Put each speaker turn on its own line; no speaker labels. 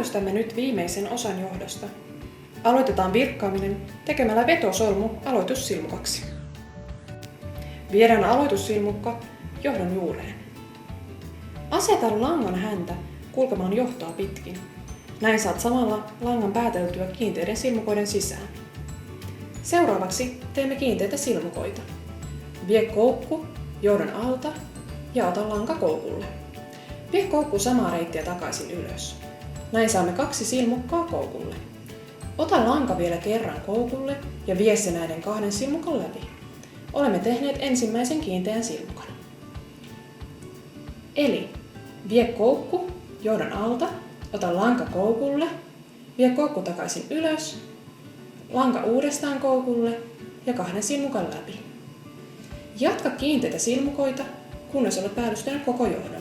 Päällystämme nyt viimeisen osan johdosta. Aloitetaan virkkaaminen tekemällä vetosolmu aloitussilmukaksi. Viedään aloitussilmukka johdon juureen. Aseta langan häntä kulkemaan johtoa pitkin. Näin saat samalla langan pääteltyä kiinteiden silmukoiden sisään. Seuraavaksi teemme kiinteitä silmukoita. Vie koukku johdon alta ja ota lanka koukulle. Vie koukku samaa reittiä takaisin ylös. Näin saamme 2 silmukkaa koukulle. Ota lanka vielä kerran koukulle ja vie se näiden 2 silmukan läpi. Olemme tehneet ensimmäisen kiinteän silmukan. Eli vie koukku johdon alta, ota lanka koukulle, vie koukku takaisin ylös, lanka uudestaan koukulle ja 2 silmukan läpi. Jatka kiinteitä silmukoita, kunnes olet päällystänyt koko johdon.